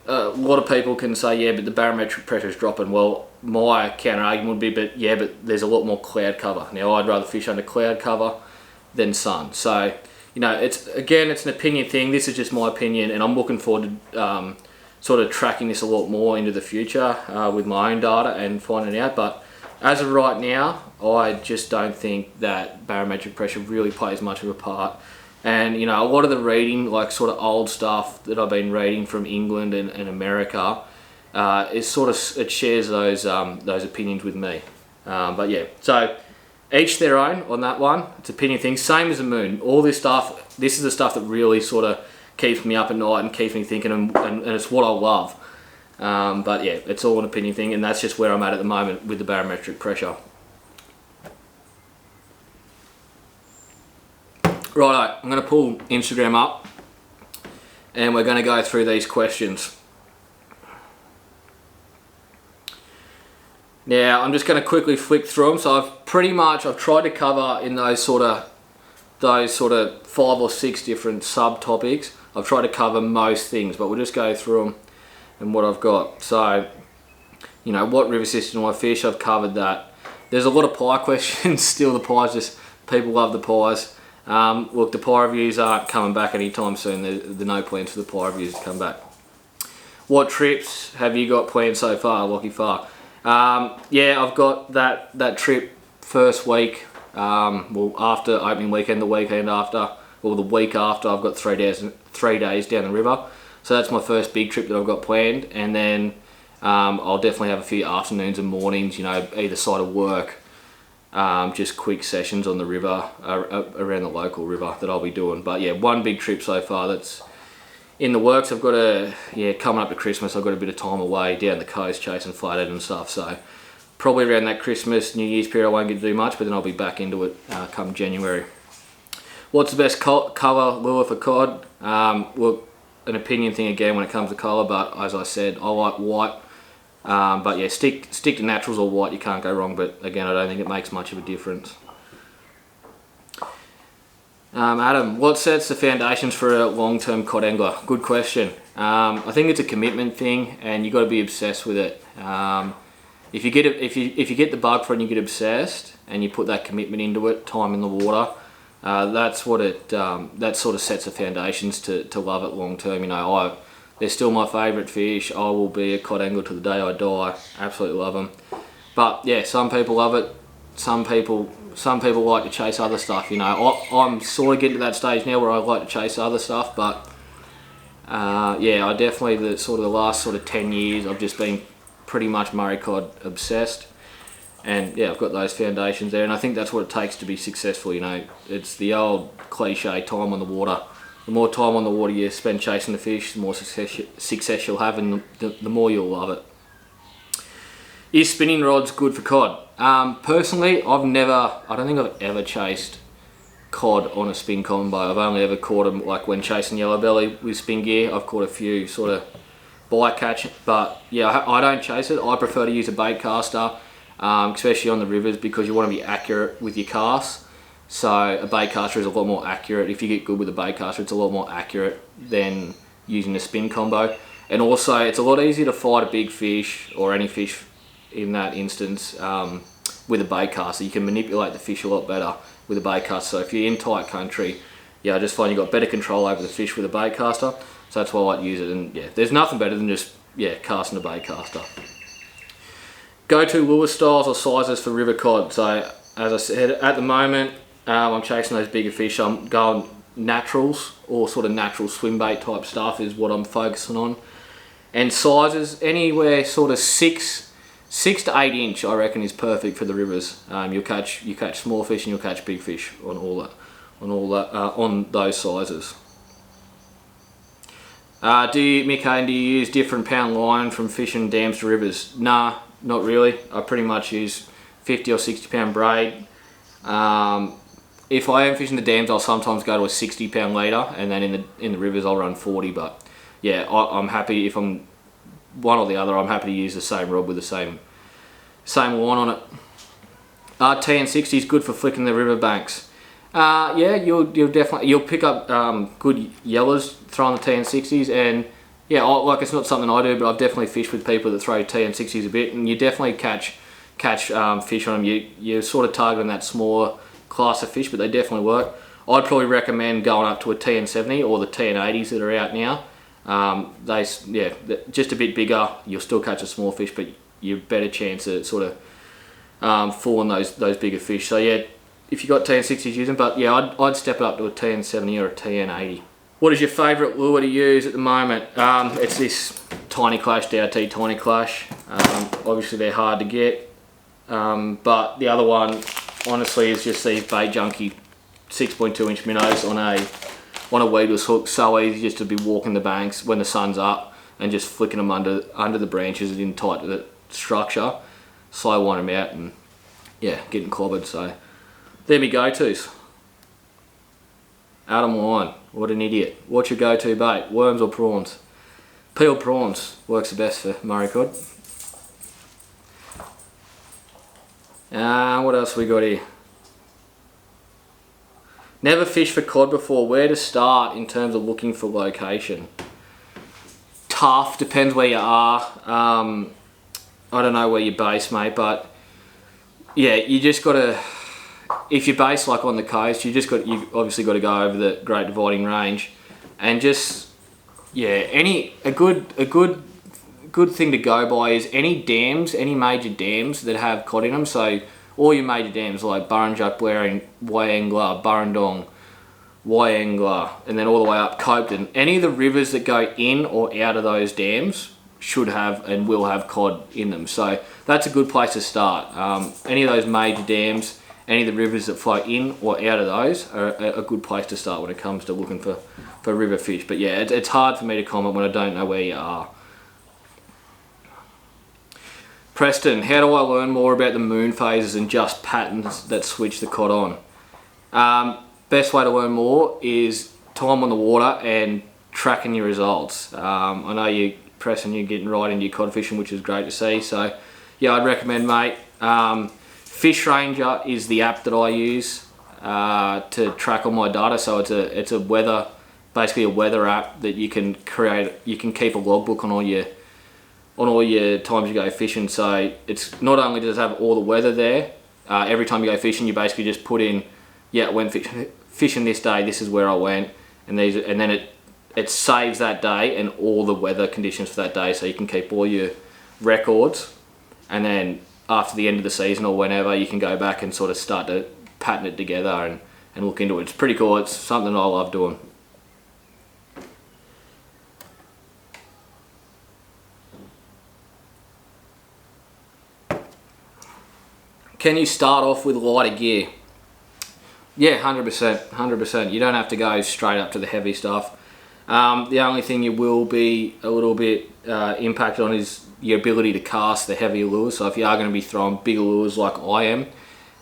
a lot of people can say, yeah, but the barometric pressure is dropping. Well, my counter argument would be, but there's a lot more cloud cover. Now, I'd rather fish under cloud cover than sun. So, you know, it's an opinion thing. This is just my opinion, and I'm looking forward to sort of tracking this a lot more into the future with my own data and finding out. But as of right now, I just don't think that barometric pressure really plays much of a part. And, you know, a lot of the reading, like sort of old stuff that I've been reading from England and America, it shares those opinions with me. But yeah, so each their own on that one. It's opinion thing. Same as the moon. All this stuff, this is the stuff that really sort of keeps me up at night and keeps me thinking, and it's what I love. But yeah, it's all an opinion thing, and that's just where I'm at the moment with the barometric pressure. Righto, I'm going to pull Instagram up and we're going to go through these questions. Now, I'm just going to quickly flick through them. So I've tried to cover in those sort of 5 or 6 different subtopics. I've tried to cover most things, but we'll just go through them and what I've got. So, you know, what river system do I fish? I've covered that. There's a lot of pie questions still. The pies, just people love the pies. Look, the pie reviews aren't coming back anytime soon. There's no plans for the pie reviews to come back. What trips have you got planned so far, Lockie Far? Yeah, I've got that trip first week, well, after opening weekend, the weekend after, or the week after, I've got 3 days down the river. So that's my first big trip that I've got planned, and then I'll definitely have a few afternoons and mornings, you know, either side of work, just quick sessions on the river, around the local river that I'll be doing. But yeah, one big trip so far that's in the works. I've got coming up to Christmas, I've got a bit of time away down the coast chasing flathead and stuff, so probably around that Christmas, New Year's period I won't get to do much, but then I'll be back into it come January. What's the best colour lure for cod? Well, an opinion thing again when it comes to colour, but as I said, I like white. But yeah, stick to naturals or white, you can't go wrong, but again, I don't think it makes much of a difference. Adam, what sets the foundations for a long-term cod angler? Good question. I think it's a commitment thing, and you've got to be obsessed with it. If you get the bug for it and you get obsessed and you put that commitment into it, time in the water, that's that sort of sets the foundations to love it long term. You know, they're still my favourite fish. I will be a cod angler to the day I die. Absolutely love them. But yeah, some people love it. Some people like to chase other stuff. You know, I'm sort of getting to that stage now where I like to chase other stuff. But yeah, I definitely the last 10 years I've just been pretty much Murray Cod obsessed, and yeah, I've got those foundations there, and I think that's what it takes to be successful. You know, it's the old cliche, time on the water. The more time on the water you spend chasing the fish, the more success you'll have, and the more you'll love it. Is spinning rods good for cod? Personally, I don't think I've ever chased cod on a spin combo. I've only ever caught them like when chasing yellowbelly with spin gear. I've caught a few sort of bycatch, but yeah, I don't chase it. I prefer to use a bait caster, especially on the rivers, because you want to be accurate with your casts. So a bait caster is a lot more accurate. If you get good with a bait caster, it's a lot more accurate than using a spin combo. And also, it's a lot easier to fight a big fish, or any fish in that instance, with a bait caster. You can manipulate the fish a lot better with a bait caster. So if you're in tight country, yeah, I just find you've got better control over the fish with a bait caster. So that's why I like to use it. And yeah, there's nothing better than just casting a bait caster. Go-to lure styles or sizes for river cod. So as I said, at the moment, I'm chasing those bigger fish. I'm going naturals, or sort of natural swim bait type stuff is what I'm focusing on. And sizes, anywhere sort of 6 to 8 inch, I reckon, is perfect for the rivers. You catch small fish and you'll catch big fish on those sizes. Do you use different pound line from fishing dams to rivers? Nah, not really. I pretty much use 50 or 60 pound braid. If I am fishing the dams, I'll sometimes go to a 60 pound leader, and then in the rivers I'll run 40. But yeah, I'm happy if I'm one or the other. I'm happy to use the same rod with the same line on it. TN60 is good for flicking the river banks. Yeah, you'll pick up good yellers throwing the TN60s, and yeah, it's not something I do, but I've definitely fished with people that throw TN60s a bit, and you definitely catch fish on them. You're sort of targeting that smaller class of fish, but they definitely work. I'd probably recommend going up to a TN70 or the TN80s that are out now. Just a bit bigger. You'll still catch a small fish, but you're better chance at sort of fooling those bigger fish. So yeah, if you got TN60s using, but yeah, I'd step it up to a TN70 or a TN80. What is your favourite lure to use at the moment? It's this Tiny Clash, DRT Tiny Clash. Obviously they're hard to get, but the other one, honestly, is just these Bait Junkie 6.2 inch minnows on a weedless hook. So easy just to be walking the banks when the sun's up and just flicking them under the branches and in tight to the structure. Slow one them out and yeah, getting clobbered. So they're my go-tos. Adam Line, what an idiot. What's your go-to bait? Worms or prawns? Peeled prawns works the best for Murray Cod. What else we got here? Never fished for cod before. Where to start in terms of looking for location? Tough, depends where you are. I don't know where you're based, mate, but yeah, you just gotta, if you're based like on the coast, you obviously got to go over the Great Dividing Range, and just a good thing to go by is any major dams that have cod in them. So all your major dams like Burrinjuck, Waring, Wayangla, Burrendong, Wyangler, and then all the way up Copeton. Any of the rivers that go in or out of those dams should have and will have cod in them. So that's a good place to start. Any of those major dams, any of the rivers that flow in or out of those are a good place to start when it comes to looking for river fish. But yeah, it's hard for me to comment when I don't know where you are. Preston, how do I learn more about the moon phases and just patterns that switch the cod on? Best way to learn more is time on the water and tracking your results. I know you, Preston, you're getting right into your cod fishing, which is great to see. So yeah, I'd recommend, mate. Fish Ranger is the app that I use to track all my data. So it's a weather, basically a weather app that you can create. You can keep a logbook on all your times you go fishing. So it's not only does it have all the weather there, every time you go fishing, you basically just put in, yeah, when fishing this day, this is where I went, and then it saves that day and all the weather conditions for that day, so you can keep all your records, and then after the end of the season or whenever, you can go back and sort of start to pattern it together and look into it. It's pretty cool. It's something I love doing. Can you start off with lighter gear? Yeah, 100%, 100%. You don't have to go straight up to the heavy stuff. The only thing you will be a little bit impacted on is your ability to cast the heavier lures. So if you are going to be throwing bigger lures like I am,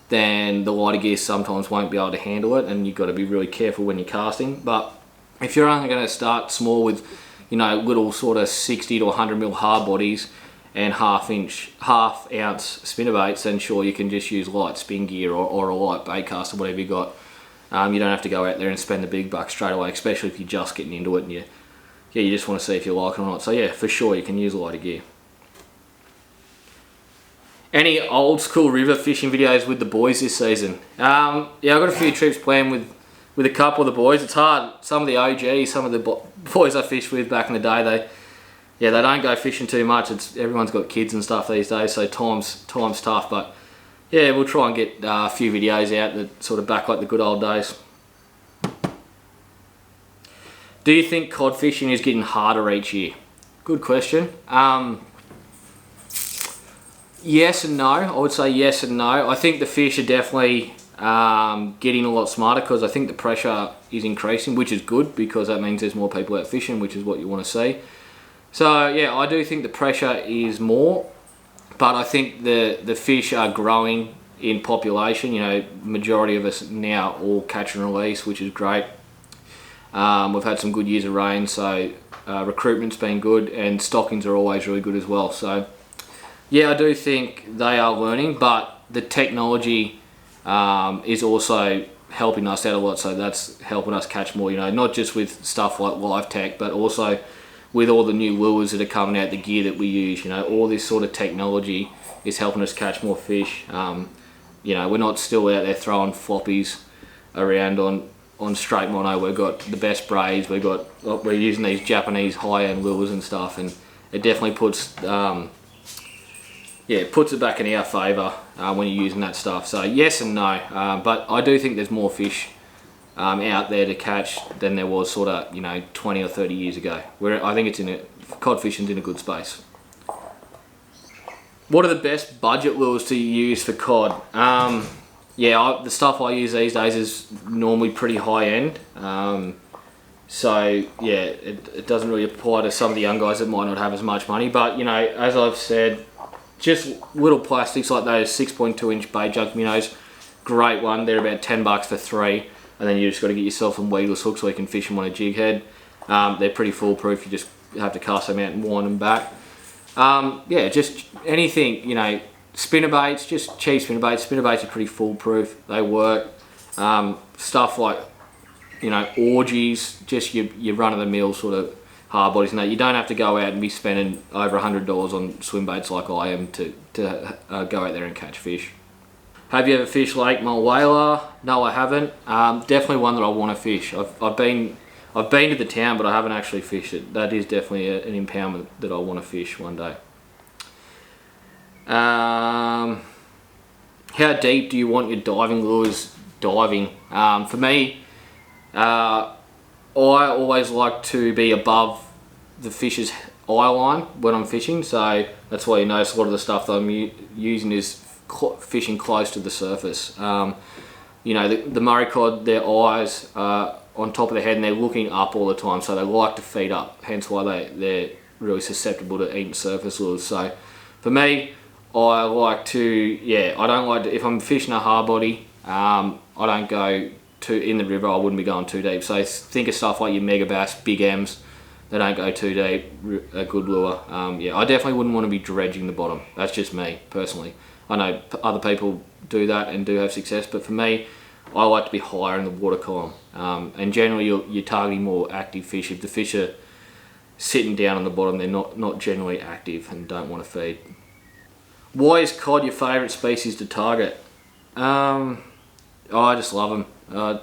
then the lighter gear sometimes won't be able to handle it, and you've got to be really careful when you're casting. But if you're only going to start small with, you know, little sort of 60 to 100 mil hard bodies and half ounce spinnerbaits, then sure, you can just use light spin gear or a light bait cast or whatever you got. You don't have to go out there and spend the big bucks straight away, especially if you're just getting into it and you just want to see if you like it or not. So yeah, for sure, you can use lighter gear. Any old school river fishing videos with the boys this season? Yeah, I've got a few trips planned with a couple of the boys. It's hard. Some of the OGs, some of the boys I fished with back in the day, they don't go fishing too much. Everyone's got kids and stuff these days, so time's tough. But yeah, we'll try and get a few videos out that sort of back like the good old days. Do you think cod fishing is getting harder each year? Good question. Yes and no. I would say yes and no. I think the fish are definitely getting a lot smarter because I think the pressure is increasing, which is good because that means there's more people out fishing, which is what you want to see. So yeah, I do think the pressure is more, but I think the fish are growing in population. You know, majority of us now all catch and release, which is great. We've had some good years of rain, so recruitment's been good, and stockings are always really good as well. So yeah, I do think they are learning, but the technology is also helping us out a lot. So that's helping us catch more. You know, not just with stuff like live tech, but also with all the new lures that are coming out, the gear that we use. You know, all this sort of technology is helping us catch more fish. You know, we're not still out there throwing floppies around on straight mono. We've got the best braids. We're using these Japanese high-end lures and stuff, and it definitely puts it back in our favour when you're using that stuff. So yes and no, but I do think there's more fish out there to catch than there was sort of 20 or 30 years ago. Where I think cod fishing's in a good space. What are the best budget lures to use for cod? The stuff I use these days is normally pretty high end. So yeah, it doesn't really apply to some of the young guys that might not have as much money. But you know, as I've said, just little plastics like those 6.2 inch bait junk minnows, great one. They're about $10 for 3, and then you just got to get yourself some weedless hooks so you can fish them on a jig head. They're pretty foolproof. You just have to cast them out and wind them back. Just anything, spinnerbaits, just cheap spinnerbaits. Spinnerbaits are pretty foolproof. They work. Stuff like, orgies, just your run-of-the-mill sort of hard bodies and that. You don't have to go out and be spending over $100 on swim baits like I am to go out there and catch fish. Have you ever fished Lake Mulwala? No, I haven't. Definitely one that I want to fish. I've been to the town, but I haven't actually fished it. That is definitely an impoundment that I want to fish one day. How deep do you want your diving lures diving? For me, I always like to be above the fish's eye line when I'm fishing, so that's why you notice a lot of the stuff that I'm using is fishing close to the surface. You know, the Murray Cod, their eyes are on top of their head and they're looking up all the time, so they like to feed up, hence why they're really susceptible to eating surface lures. So for me, I like to, yeah, I don't like to, if I'm fishing a hard body, I don't go in the river, I wouldn't be going too deep. So think of stuff like your mega bass, big M's, they don't go too deep, a good lure. Yeah, I definitely wouldn't want to be dredging the bottom. That's just me, personally. I know other people do that and do have success, but for me, I like to be higher in the water column. And generally you're targeting more active fish. If the fish are sitting down on the bottom, they're not generally active and don't want to feed. Why is cod your favourite species to target? I just love them. I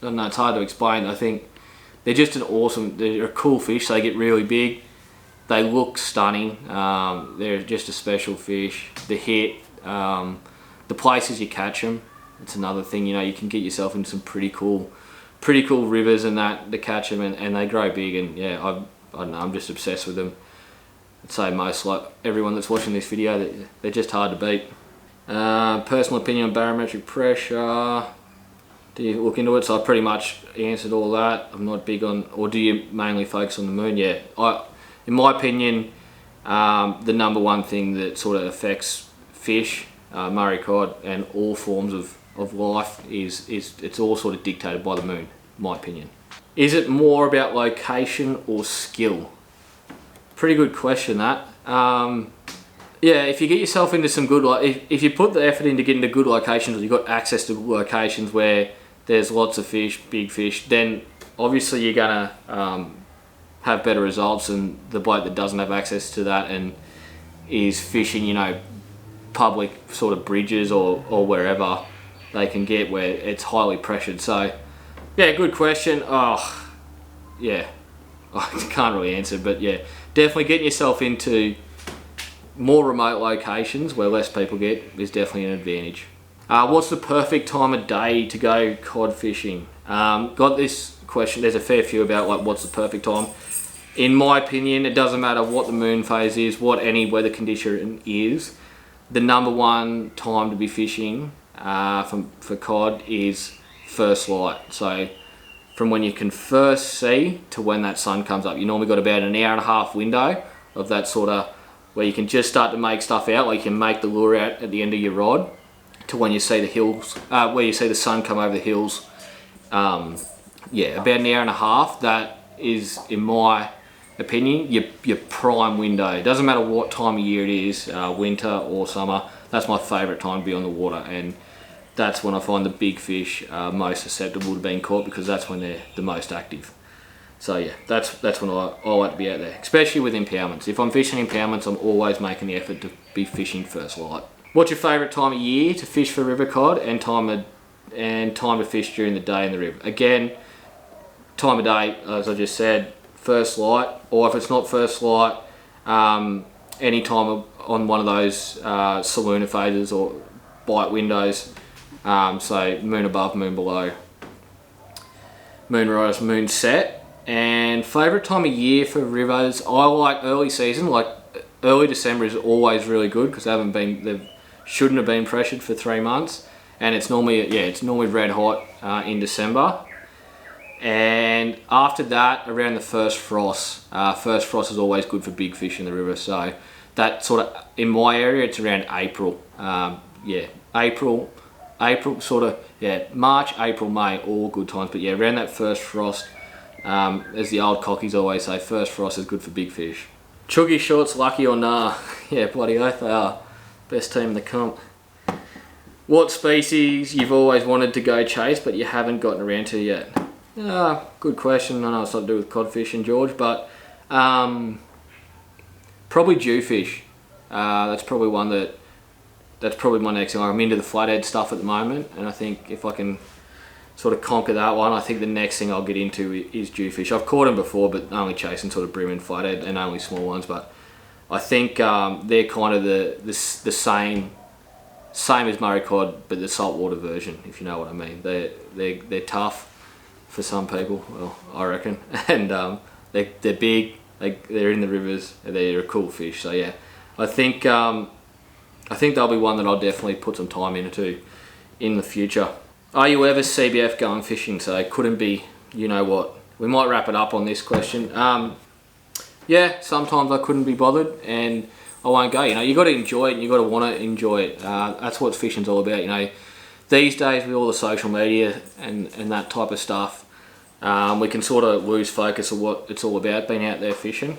don't know, it's hard to explain. I think they're just they're a cool fish. They get really big. They look stunning. They're just a special fish. The hit, the places you catch them, it's another thing. You know, you can get yourself into some pretty cool rivers and that to catch them, and they grow big. And yeah, I don't know, I'm just obsessed with them. I'd say most, like everyone that's watching this video, they're just hard to beat. Personal opinion on barometric pressure. Do you look into it? So I pretty much answered all that. I'm not big on, or do you mainly focus on the moon? Yeah, in my opinion, the number one thing that sort of affects fish, Murray Cod, and all forms of life is it's all sort of dictated by the moon, in my opinion. Is it more about location or skill? Pretty good question, that. Yeah, if you get yourself into some good, if you put the effort into getting to good locations, or you've got access to locations where there's lots of fish, big fish, then obviously you're gonna have better results than the bloke that doesn't have access to that and is fishing, you know, public sort of bridges or wherever they can get, where it's highly pressured. So yeah, good question. Oh yeah, I can't really answer, but yeah, definitely getting yourself into more remote locations where less people get is definitely an advantage. What's the perfect time of day to go cod fishing? Got this question, there's a fair few about like what's the perfect time. In my opinion, it doesn't matter what the moon phase is, what any weather condition is. The number one time to be fishing for cod is first light. So from when you can first see to when that sun comes up, you normally got about an hour and a half window of that sort of, where you can just start to make stuff out, like you can make the lure out at the end of your rod, to when you see the hills, where you see the sun come over the hills. Yeah, about an hour and a half. That is, in my opinion, your prime window. It doesn't matter what time of year it is, winter or summer. That's my favourite time to be on the water, and that's when I find the big fish most susceptible to being caught, because that's when they're the most active. So yeah, that's when I like to be out there, especially with impoundments. If I'm fishing impoundments, I'm always making the effort to be fishing first light. What's your favourite time of year to fish for river cod, and time to fish during the day in the river? Again, time of day, as I just said, first light, or if it's not first light, any time on one of those saloon phases or bite windows. So moon above, moon below, moon rise, moon set. And favourite time of year for rivers, I like early season. Like early December is always really good, because they shouldn't have been pressured for 3 months, and it's normally red hot in December. And after that, around the first frost is always good for big fish in the river. So that sort of, in my area, it's around April. April sort of, March, April, May, all good times. But yeah, around that first frost, as the old cockies always say, first frost is good for big fish. Chuggy shorts, lucky or nah? Yeah, bloody oath they are. Best team in the comp. What species you've always wanted to go chase but you haven't gotten around to yet? Good question. I know it's not to do with cod fishing, George, but probably jewfish. That's probably my next thing. I'm into the flathead stuff at the moment, and I think if I can sort of conquer that one, I think the next thing I'll get into is jewfish. I've caught them before, but only chasing sort of brim and flathead, and only small ones. But I think they're kind of the same as Murray Cod, but the saltwater version, if you know what I mean. They're tough. for some people, well, I reckon. And they're big, they're in the rivers, they're a cool fish. So yeah, I think they'll be one that I'll definitely put some time into in the future. Are you ever CBF going fishing? So it couldn't be, you know what. We might wrap it up on this question. Yeah, sometimes I couldn't be bothered and I won't go. You know, you got to enjoy it and you got to want to enjoy it. That's what fishing's all about. You know, these days with all the social media and that type of stuff, we can sort of lose focus of what it's all about, being out there fishing.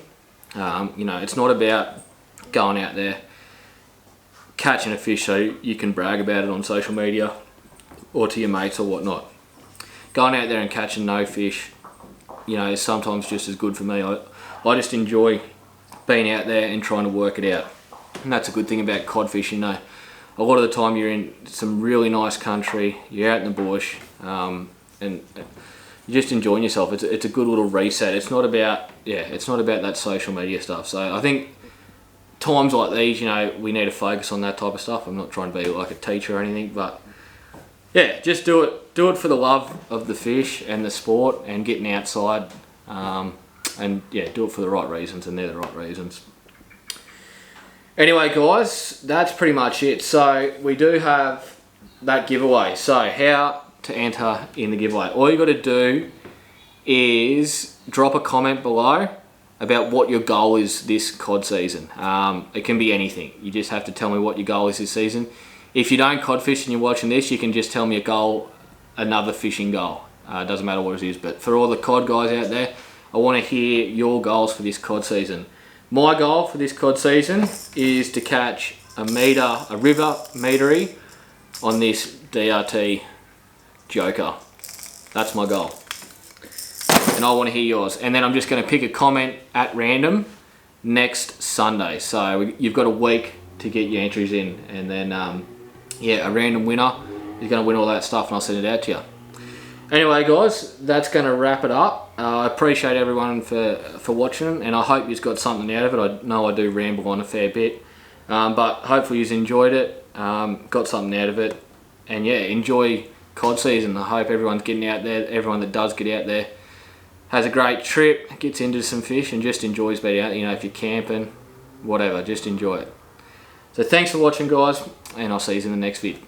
You know, it's not about going out there catching a fish so you can brag about it on social media or to your mates or whatnot. Going out there and catching no fish, you know, is sometimes just as good for me. I just enjoy being out there and trying to work it out. And that's a good thing about cod fishing, though. A lot of the time you're in some really nice country, you're out in the bush, and you're just enjoying yourself. It's a good little reset. It's not about that social media stuff. So I think times like these, you know, we need to focus on that type of stuff. I'm not trying to be like a teacher or anything, but yeah, just do it for the love of the fish and the sport and getting outside, and yeah, do it for the right reasons, and they're the right reasons. Anyway guys, that's pretty much it. So we do have that giveaway. So how to enter in the giveaway. All you got to do is drop a comment below about what your goal is this cod season. It can be anything. You just have to tell me what your goal is this season. If you don't cod fish and you're watching this, you can just tell me a goal, another fishing goal. It doesn't matter what it is, but for all the cod guys out there, I want to hear your goals for this cod season. My goal for this cod season is to catch a river metery on this DRT Joker. That's my goal. And I want to hear yours. And then I'm just going to pick a comment at random next Sunday. So you've got a week to get your entries in. And then, yeah, a random winner is going to win all that stuff and I'll send it out to you. Anyway guys, that's going to wrap it up. I appreciate everyone for watching, and I hope you've got something out of it. I know I do ramble on a fair bit, but hopefully you've enjoyed it, got something out of it, and yeah, enjoy cod season. I hope everyone's getting out there, everyone that does get out there has a great trip, gets into some fish and just enjoys being out. You know, if you're camping, whatever, just enjoy it. So thanks for watching guys, and I'll see you in the next vid.